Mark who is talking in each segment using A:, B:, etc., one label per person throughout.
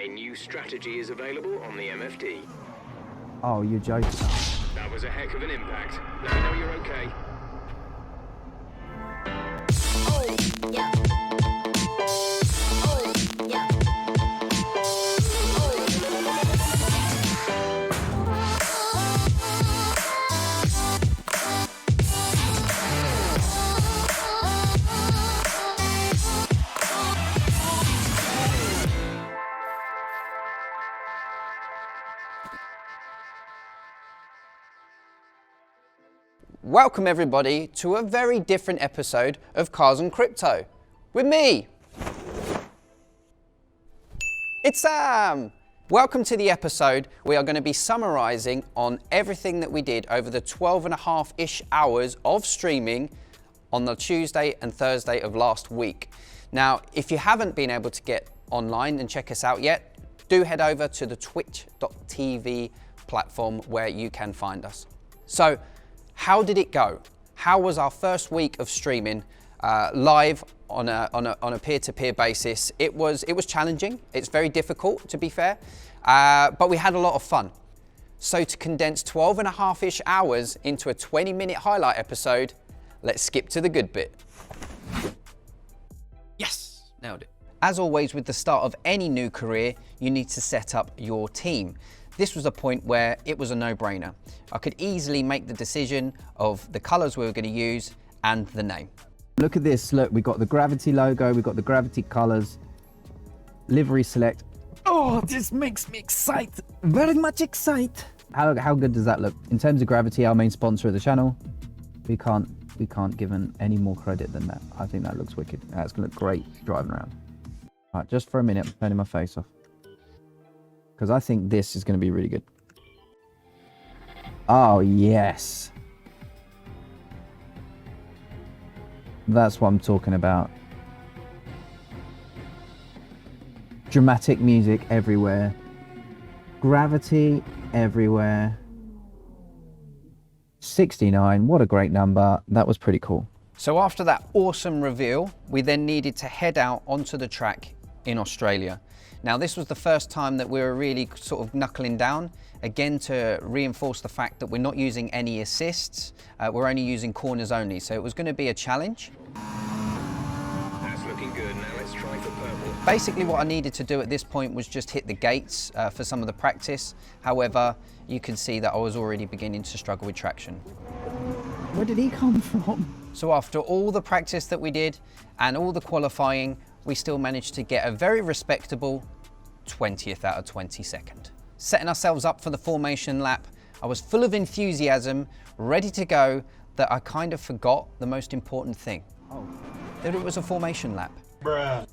A: A new strategy is available on the MFD.
B: Oh, you're joking.
A: That was a heck of an impact. Let me know you're okay.
C: Oh, yeah.
D: Welcome everybody to a very different episode of Cars and Crypto with me. It's Sam. Welcome to the episode. We are going to be summarizing on everything that we did over the 12.5-ish hours of streaming on the Tuesday and Thursday of last week. Now, if you haven't been able to get online and check us out yet, do head over to the twitch.tv platform where you can find us. So, how did it go? How was our first week of streaming live on a peer-to-peer basis? It was challenging. It's very difficult, to be fair, but we had a lot of fun. So to condense 12.5-ish hours into a 20-minute highlight episode, let's skip to the good bit. Yes, nailed it. As always with the start of any new career, you need to set up your team. This was a point where it was a no-brainer. I could easily make the decision of the colors we were going to use and the name.
B: Look at this. Look, we got the Gravity logo, we got the Gravity colors, livery select. Oh, this makes me excited. Very much excited. How good does that look? In terms of Gravity, our main sponsor of the channel, we can't give them any more credit than that. I think that looks wicked. That's going to look great driving around. All right, just for a minute, I'm turning my face off, because I think this is going to be really good. Oh, yes. That's what I'm talking about. Dramatic music everywhere. Gravity everywhere. 69, what a great number. That was pretty cool.
D: So after that awesome reveal, we then needed to head out onto the track in Australia. Now, this was the first time that we were really sort of knuckling down, again to reinforce the fact that we're not using any assists, we're only using corners only, so it was going to be a challenge.
A: That's looking good. Now let's try for purple.
D: Basically what I needed to do at this point was just hit the gates for some of the practice. However, you can see that I was already beginning to struggle with traction.
B: Where did he come from?
D: So after all the practice that we did and all the qualifying, we still managed to get a very respectable 20th out of 22nd. Setting ourselves up for the formation lap, I was full of enthusiasm, ready to go, that I kind of forgot the most important thing. Oh. That it was a formation lap. Bruh.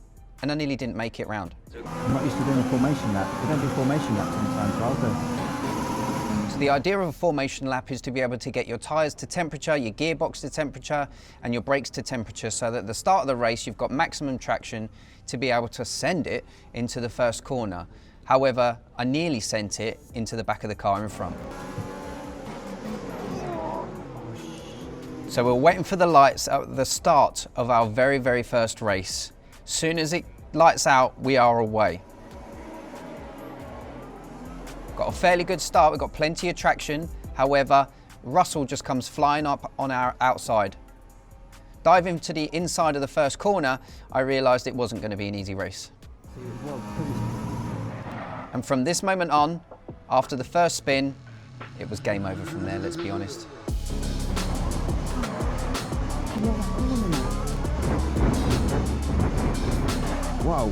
D: And I nearly didn't make it round.
B: I'm not used to doing a formation lap. We don't do formation laps sometimes, rather.
D: So the idea of a formation lap is to be able to get your tyres to temperature, your gearbox to temperature, and your brakes to temperature, so that at the start of the race you've got maximum traction to be able to send it into the first corner. However, I nearly sent it into the back of the car in front. So we're waiting for the lights at the start of our very, very first race. Soon as it lights out, we are away. Got a fairly good start, we've got plenty of traction. However, Russell just comes flying up on our outside. Diving to the inside of the first corner, I realised it wasn't going to be an easy race. And from this moment on, after the first spin, it was game over from there, let's be honest.
B: Wow.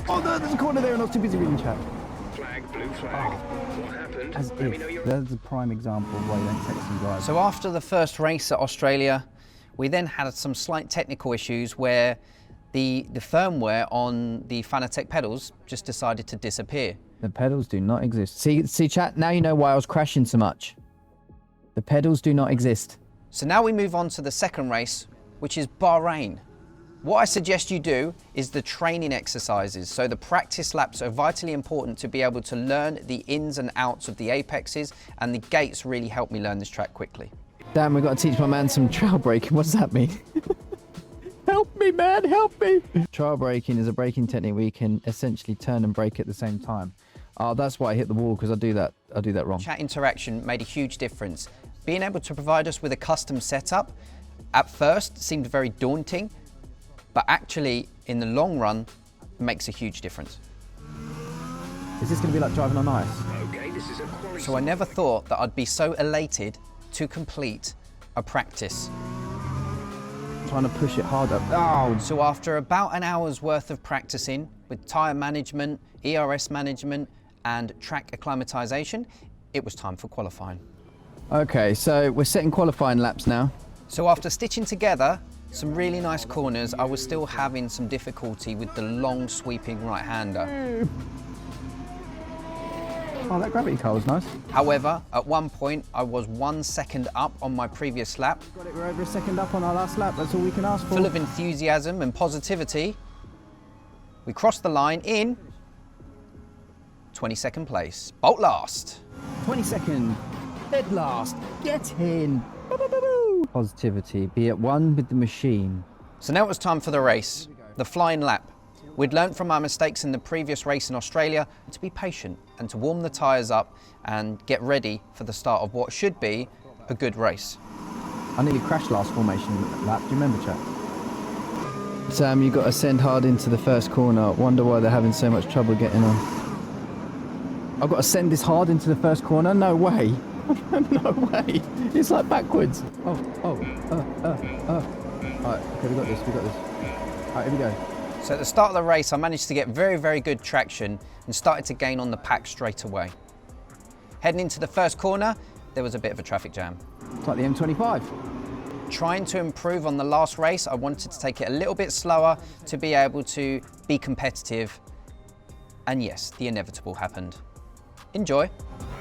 B: Oh, there's a corner there and I was too busy reading chat.
A: Flag, blue flag. What happened?
B: As
A: Let me know
B: if.
A: you're
B: That's a prime example of why you don't text and drive.
D: So after the first race at Australia, we then had some slight technical issues where the firmware on the Fanatec pedals just decided to disappear.
B: The pedals do not exist. See chat, now you know why I was crashing so much. The pedals do not exist.
D: So now we move on to the second race, which is Bahrain. What I suggest you do is the training exercises. So the practice laps are vitally important to be able to learn the ins and outs of the apexes, and the gates really help me learn this track quickly.
B: Damn, we've got to teach my man some trail braking. What does that mean? Help me, man, help me. Trail braking is a braking technique where you can essentially turn and brake at the same time. Oh, that's why I hit the wall, because I do that wrong.
D: Chat interaction made a huge difference. Being able to provide us with a custom setup at first seemed very daunting, but actually in the long run makes a huge difference.
B: Is this going to be like driving on ice?
A: Okay, this is a quality.
D: So I never thought that I'd be so elated to complete a practice.
B: Trying to push it harder. Oh!
D: So after about an hour's worth of practicing with tyre management, ERS management and track acclimatisation, it was time for qualifying.
B: Okay, so we're setting qualifying laps now.
D: So after stitching together some really nice corners, I was still having some difficulty with the long sweeping right-hander.
B: Oh, that gravity car was nice.
D: However, at one point I was 1 second up on my previous lap.
B: Got it, we're over a second up on our last lap, that's all we can ask for.
D: Full of enthusiasm and positivity, we crossed the line in 22nd place. Bolt last.
B: 22nd, dead last, get in. Boo-boo-boo-boo. Positivity, be at one with the machine.
D: So now it was time for the race, the flying lap. We'd learnt from our mistakes in the previous race in Australia to be patient and to warm the tyres up and get ready for the start of what should be a good race.
B: I nearly crashed last formation lap, do you remember, chap? Sam, you got to send hard into the first corner. Wonder why they're having so much trouble getting on. I've got to send this hard into the first corner? No way. No way. It's like backwards. Alright, okay, we got this. Alright, here we go.
D: So at the start of the race, I managed to get very, very good traction and started to gain on the pack straight away. Heading into the first corner, there was a bit of a traffic jam.
B: It's like the M25.
D: Trying to improve on the last race, I wanted to take it a little bit slower to be able to be competitive. And yes, the inevitable happened. Enjoy.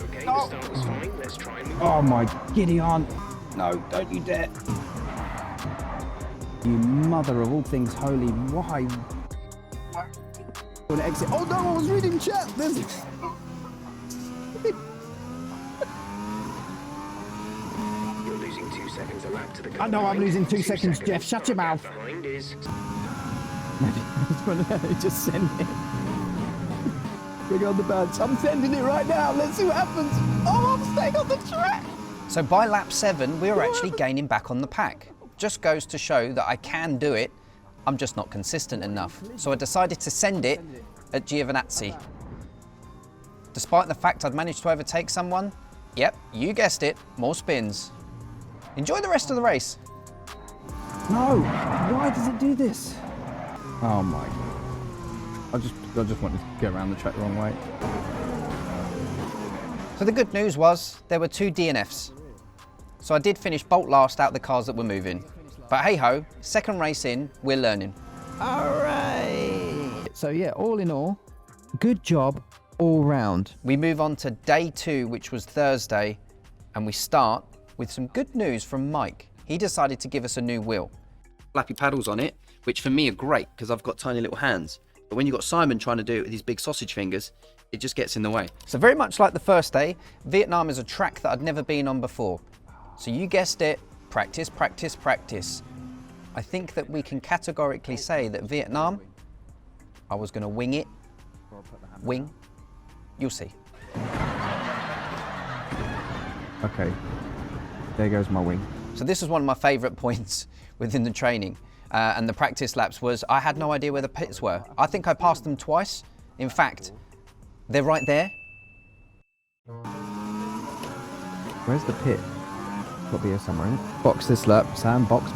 A: Okay, the start was fine. Let's try and move
B: Oh my giddy aunt. No, don't you dare. You mother of all things holy, why? Gonna exit. Oh no, I was reading chat. There's...
A: You're losing 2 seconds a lap to the car
B: I know I'm
A: behind.
B: losing 2
A: 2
B: seconds, Jeff. Shut your mouth.
A: Behind is
B: Just send it. Bring on the badge. I'm sending it right now. Let's see what happens. Oh, I'm staying on the track.
D: So by lap 7, we were actually gaining back on the pack. Just goes to show that I can do it, I'm just not consistent enough. So I decided to send it at Giovinazzi. Despite the fact I'd managed to overtake someone, yep, you guessed it, more spins. Enjoy the rest of the race.
B: No, why does it do this? Oh my God. I just wanted to get around the track the wrong way.
D: So the good news was there were 2 DNFs. So I did finish bolt last out the cars that were moving. But hey ho, second race in, we're learning.
B: All right. So yeah, all in all, good job all round.
D: We move on to day 2, which was Thursday, and we start with some good news from Mike. He decided to give us a new wheel.
E: Flappy paddles on it, which for me are great because I've got tiny little hands. But when you've got Simon trying to do it with his big sausage fingers, it just gets in the way.
D: So very much like the first day, Vietnam is a track that I'd never been on before. So you guessed it, practice, practice, practice. I think that we can categorically say that Vietnam, I was gonna wing it. Wing, you'll see.
B: Okay, there goes my wing.
D: So this was one of my favorite points within the training and the practice laps was I had no idea where the pits were. I think I passed them twice. In fact, they're right there.
B: Where's the pit? Got to be here somewhere, isn't it? Box this lap, Sam. Box.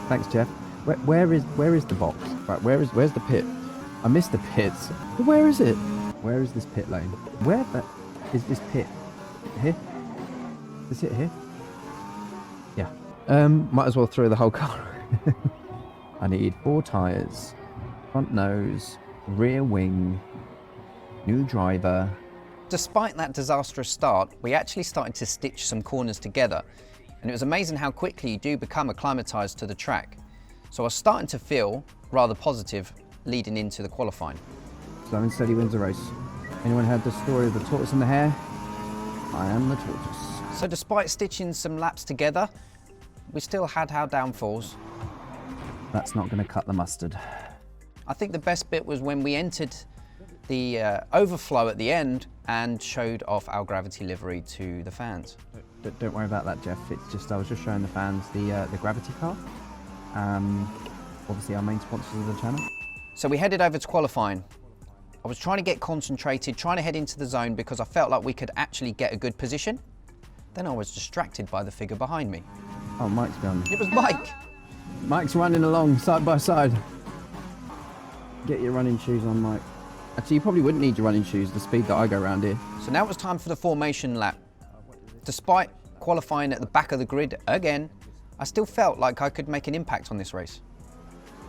B: Thanks, Jeff. Where is the box? Right, where's the pit? I missed the pits. Where is it? Where is this pit lane? Where is this pit? Here? Is it here? Yeah. Might as well throw the whole car. I need 4 tyres, front nose, rear wing, new driver.
D: Despite that disastrous start, we actually started to stitch some corners together, and it was amazing how quickly you do become acclimatised to the track. So I was starting to feel rather positive leading into the qualifying.
B: Slow and steady wins the race. Anyone heard the story of the tortoise and the hare? I am the tortoise.
D: So despite stitching some laps together, we still had our downfalls.
B: That's not going to cut the mustard.
D: I think the best bit was when we entered the overflow at the end and showed off our gravity livery to the fans.
B: Don't worry about that, Jeff. It's just I was just showing the fans the gravity car. Obviously our main sponsors of the channel.
D: So we headed over to qualifying. I was trying to get concentrated, trying to head into the zone because I felt like we could actually get a good position. Then I was distracted by the figure behind me.
B: Oh, Mike's behind me.
D: It was Mike.
B: Mike's running along side by side. Get your running shoes on, Mike. Actually, you probably wouldn't need your running shoes, the speed that I go around here.
D: So now it's time for the formation lap. Despite qualifying at the back of the grid again, I still felt like I could make an impact on this race.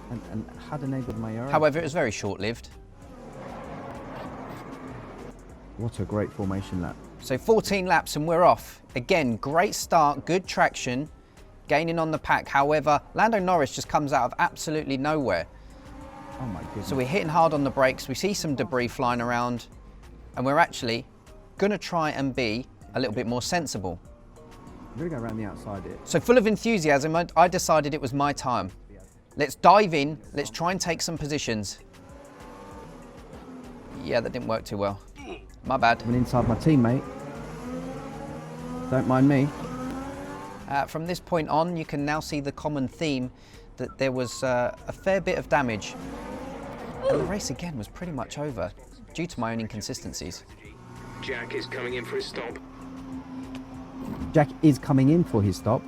B: And had enabled my arrow.
D: However, it was very short-lived.
B: What a great formation lap.
D: So 14 laps and we're off. Again, great start, good traction, gaining on the pack. However, Lando Norris just comes out of absolutely nowhere.
B: Oh my goodness.
D: So we're hitting hard on the brakes, we see some debris flying around, and we're actually gonna try and be a little bit more sensible.
B: I'm gonna go around the outside here.
D: So full of enthusiasm, I decided it was my time. Let's dive in, let's try and take some positions. Yeah, that didn't work too well. My bad.
B: Went inside my teammate. Don't mind me.
D: From this point on, you can now see the common theme that there was a fair bit of damage. And the race again was pretty much over due to my own inconsistencies.
A: Jack is coming in for his stop.
B: Jack is coming in for his stop.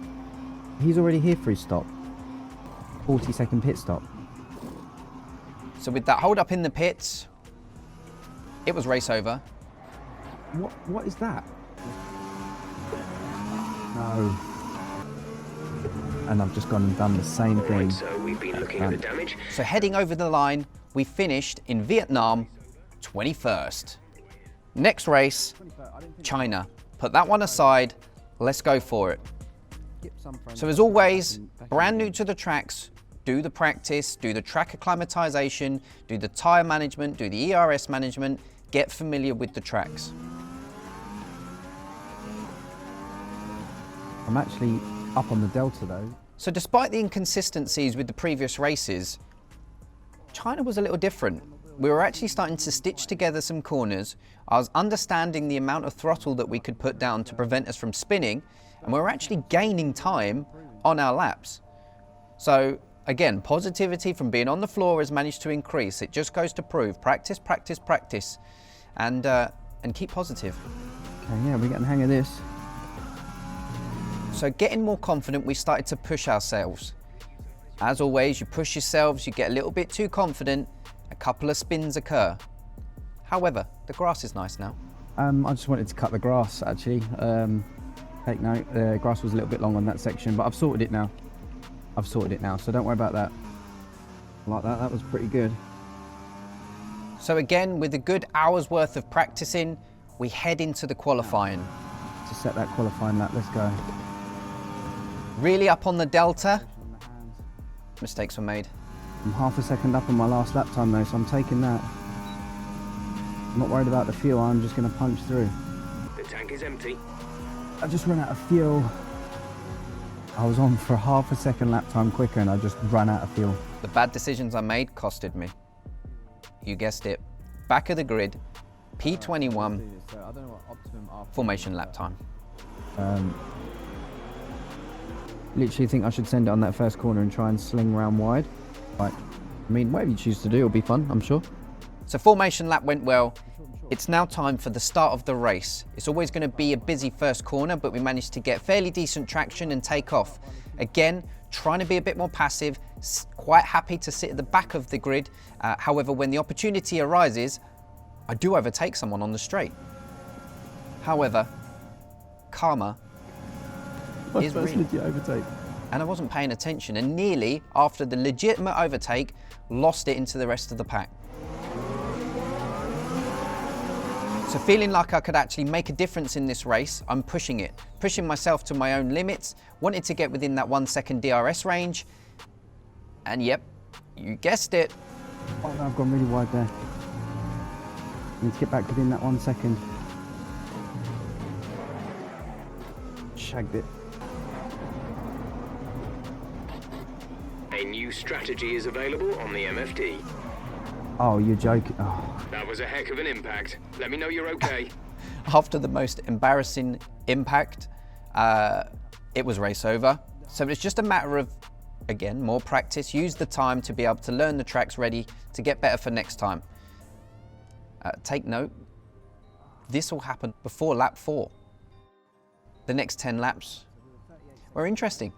B: He's already here for his stop. 40-second pit stop.
D: So with that hold up in the pits, it was race over.
B: What is that? No. And I've just gone and done the same thing.
A: Right, so we've been looking at the damage.
D: So heading over the line, we finished in Vietnam 21st. Next race, China. Put that one aside, let's go for it. So as always, brand new to the tracks, do the practice, do the track acclimatization, do the tyre management, do the ERS management, get familiar with the tracks.
B: I'm actually up on the Delta though.
D: So despite the inconsistencies with the previous races, China was a little different. We were actually starting to stitch together some corners. I was understanding the amount of throttle that we could put down to prevent us from spinning, and we were actually gaining time on our laps. So again, positivity from being on the floor has managed to increase. It just goes to prove practice, practice, practice, and keep positive.
B: Okay, yeah, we're getting the hang of this.
D: So getting more confident, we started to push ourselves. As always, you push yourselves, you get a little bit too confident, a couple of spins occur. However, the grass is nice now.
B: I just wanted to cut the grass actually. Take note, the grass was a little bit long on that section, but I've sorted it now. So don't worry about that. Like that, that was pretty good.
D: So again, with a good hour's worth of practicing, we head into the qualifying.
B: To set that qualifying lap, let's go.
D: Really up on the Delta, mistakes were made.
B: I'm half a second up on my last lap time though, so I'm taking that. I'm not worried about the fuel, I'm just going to punch through.
A: The tank is empty.
B: I just ran out of fuel. I was on for half a second lap time quicker and I just ran out of fuel.
D: The bad decisions I made costed me. You guessed it. Back of the grid, P21, formation lap time.
B: Literally think I should send it on that first corner and try and sling round wide. Like, I mean, whatever you choose to do will be fun, I'm sure.
D: So formation lap went well. It's now time for the start of the race. It's always going to be a busy first corner, but we managed to get fairly decent traction and take off. Again, trying to be a bit more passive, quite happy to sit at the back of the grid. However, when the opportunity arises, I do overtake someone on the straight. However, karma is real.
B: legit overtake.
D: And I wasn't paying attention and nearly, after the legitimate overtake, lost it into the rest of the pack. So feeling like I could actually make a difference in this race, I'm pushing it. Pushing myself to my own limits, wanted to get within that 1 second DRS range. And yep, you guessed it.
B: Oh no, I've gone really wide there. I need to get back within that 1 second. shagged it.
A: A new strategy is available on the MFD.
B: Oh, you're joking. Oh.
A: That was a heck of an impact. Let me know you're okay.
D: After the most embarrassing impact, it was race over. So it's just a matter of, again, more practice. Use the time to be able to learn the tracks ready to get better for next time. Take note, this will happen before lap 4. The next 10 laps were interesting.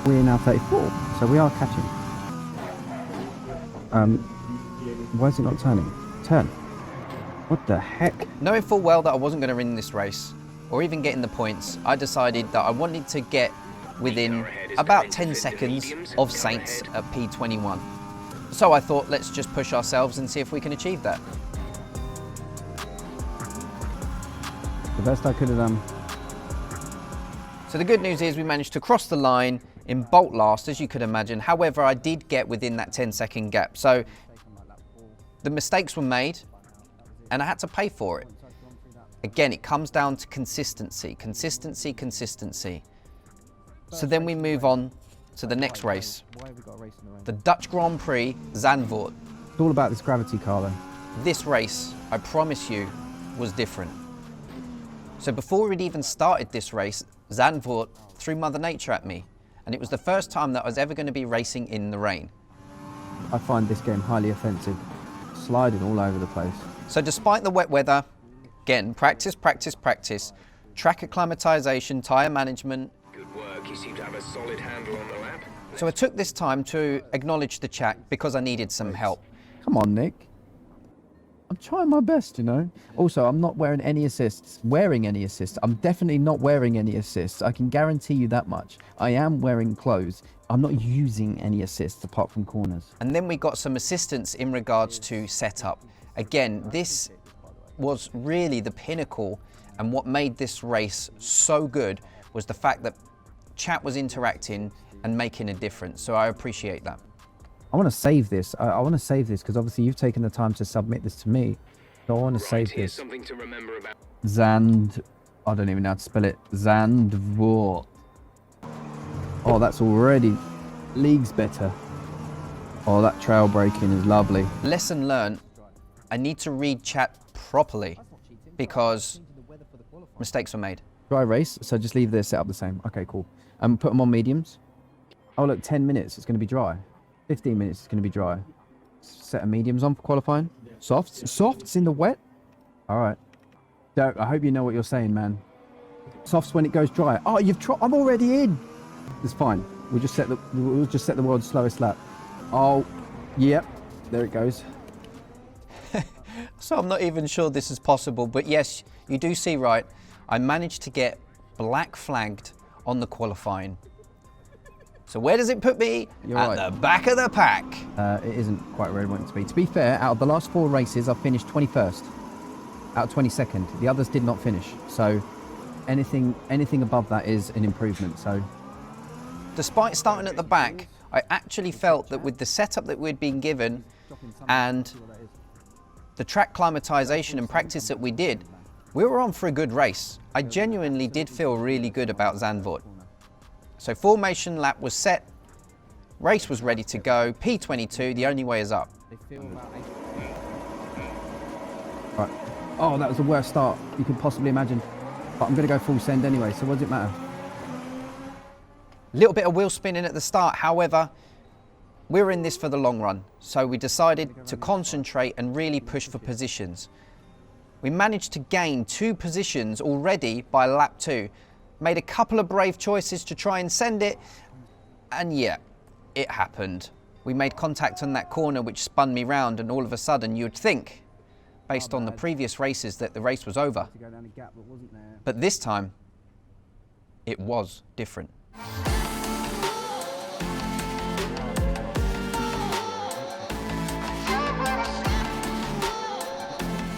B: We're now 34, so we are catching. Why is it not turning? Turn. What the heck?
D: Knowing full well that I wasn't going to win this race, or even getting the points, I decided that I wanted to get within about 10 seconds of Saints at P21. So I thought, let's just push ourselves and see if we can achieve that.
B: The best I could have done.
D: So the good news is we managed to cross the line in bolt last, as you could imagine. However, I did get within that 10-second gap. So the mistakes were made and I had to pay for it. Again, it comes down to consistency, consistency, consistency. So then we move on to the next race, the Dutch Grand Prix Zandvoort.
B: It's all about this gravity car though.
D: This race, I promise you, was different. So before we'd even started this race, Zandvoort threw Mother Nature at me. And it was the first time that I was ever going to be racing in the rain.
B: I find this game highly offensive. Sliding all over the place.
D: So despite the wet weather, again, practice, practice, practice, track acclimatization, tyre management.
A: Good work. You seem to have a solid handle on the lap.
D: So I took this time to acknowledge the chat because I needed some help.
B: Come on, Nick. I'm trying my best, you know. Also, I'm not wearing any assists. I'm definitely not wearing any assists. I can guarantee you that much. I am wearing clothes. I'm not using any assists apart from corners.
D: And then we got some assistance in regards to setup. Again, this was really the pinnacle, and what made this race so good was the fact that chat was interacting and making a difference. So I appreciate that.
B: I want to save this. I want to save this because obviously you've taken the time to submit this to me. So I want to save
A: Here's
B: this.
A: something to remember about.
B: I don't even know how to spell it. Zandvoort. Oh, that's already leagues better. Oh, that trail braking is lovely.
D: Lesson learned, I need to read chat properly because mistakes were made.
B: Dry race, so just leave the setup the same. Okay, cool. Put them on mediums. Oh, look, 10 minutes, it's going to be dry. 15 minutes, it's going to be dry. Set of mediums on for qualifying. Softs in the wet? All right. Derek, I hope you know what you're saying, man. Softs when it goes dry. Oh, I'm already in. It's fine. We'll just set the world's slowest lap. Oh, yep. There it goes.
D: So I'm not even sure this is possible, but yes, you do see right. I managed to get black flagged on the qualifying. So where does it put me?
B: You're
D: at
B: right.
D: the back of the pack.
B: It isn't quite where I want it to be. To be fair, out of the last 4 races, I've finished 21st. Out of 22nd. The others did not finish. So anything above that is an improvement. So
D: Despite starting at the back, I actually felt that with the setup that we'd been given and the track climatization and practice that we did, we were on for a good race. I genuinely did feel really good about Zandvoort. So formation lap was set, race was ready to go, P22, the only way is up.
B: right. Oh, that was the worst start you could possibly imagine. But I'm going to go full send anyway, so what does it matter?
D: Little bit of wheel spinning at the start, however, we were in this for the long run. So we decided to concentrate and really push for positions. We managed to gain 2 positions already by lap 2. Made a couple of brave choices to try and send it, and yeah, it happened. We made contact on that corner which spun me round, and all of a sudden you'd think, based on the previous races, that the race was over. But this time, it was different.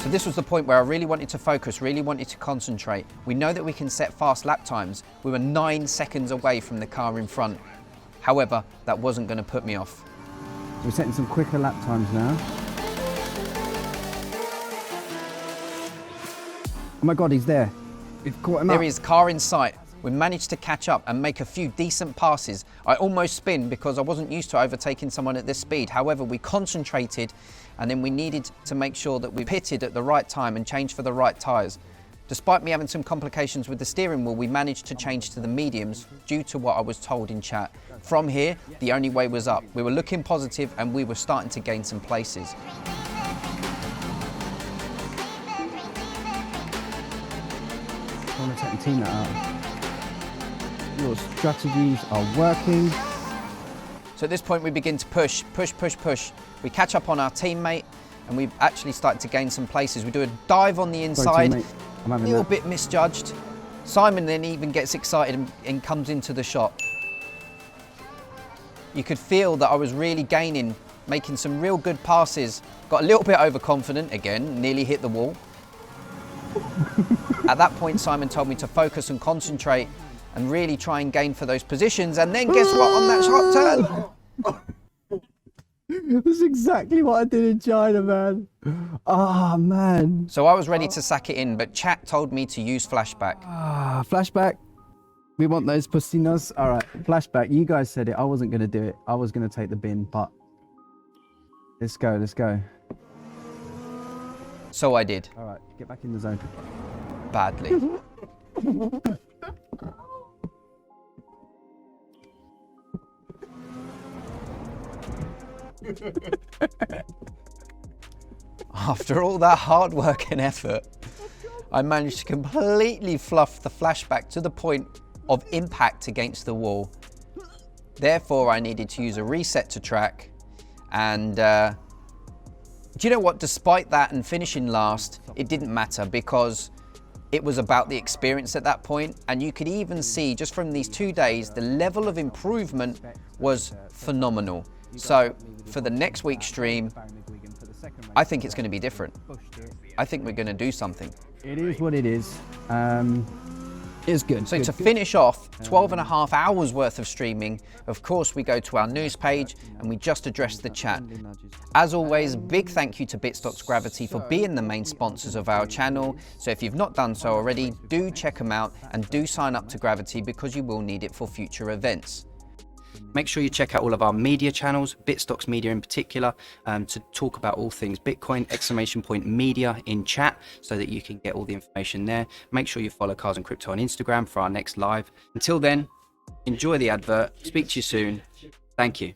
D: So this was the point where I really wanted to focus, really wanted to concentrate. We know that we can set fast lap times. We were 9 seconds away from the car in front. However, that wasn't going to put me off.
B: We're setting some quicker lap times now. Oh my God, he's there. We've caught him up.
D: There he is, car in sight. we managed to catch up and make a few decent passes. I almost spin because I wasn't used to overtaking someone at this speed. However, we concentrated, and then we needed to make sure that we pitted at the right time and changed for the right tyres. Despite me having some complications with the steering wheel, we managed to change to the mediums due to what I was told in chat. From here, the only way was up. We were looking positive and we were starting to gain some places.
B: I want to take the team out. Your strategies are working.
D: So at this point we begin to push. We catch up on our teammate and we've actually started to gain some places. We do a dive on the inside, a little bit misjudged. Simon then even gets excited and comes into the shot. You could feel that I was really gaining, making some real good passes. Got a little bit overconfident again, nearly hit the wall. At that point, Simon told me to focus and concentrate and really try and gain for those positions. And then guess what on that sharp turn?
B: That's exactly what I did in China, man. Ah, man.
D: So I was ready to sack it in, but chat told me to use flashback.
B: Ah, flashback. We want those pussinos. All right, flashback. You guys said it. I wasn't going to do it. I was going to take the bin, but let's go, let's go.
D: So I did.
B: All right, get back in the zone.
D: Badly. After all that hard work and effort, I managed to completely fluff the flashback to the point of impact against the wall. Therefore, I needed to use a reset to track. And do you know what? Despite that and finishing last, it didn't matter because it was about the experience at that point. And you could even see just from these 2 days, the level of improvement was phenomenal. So for the next week's stream, I think it's going to be different. I think we're going to do something.
B: It is what it is. It's good.
D: So to finish off 12.5 hours worth of streaming, of course we go to our news page and we just address the chat. As always, big thank you to Bitstock's Gravity for being the main sponsors of our channel. So if you've not done so already, do check them out and do sign up to Gravity because you will need it for future events.
E: Make sure you check out all of our media channels, Bitstock's Media in particular, to talk about all things Bitcoin, !media in chat so that you can get all the information there. Make sure you follow Cars and Crypto on Instagram for our next live. Until then, enjoy the advert. Speak to you soon. Thank you.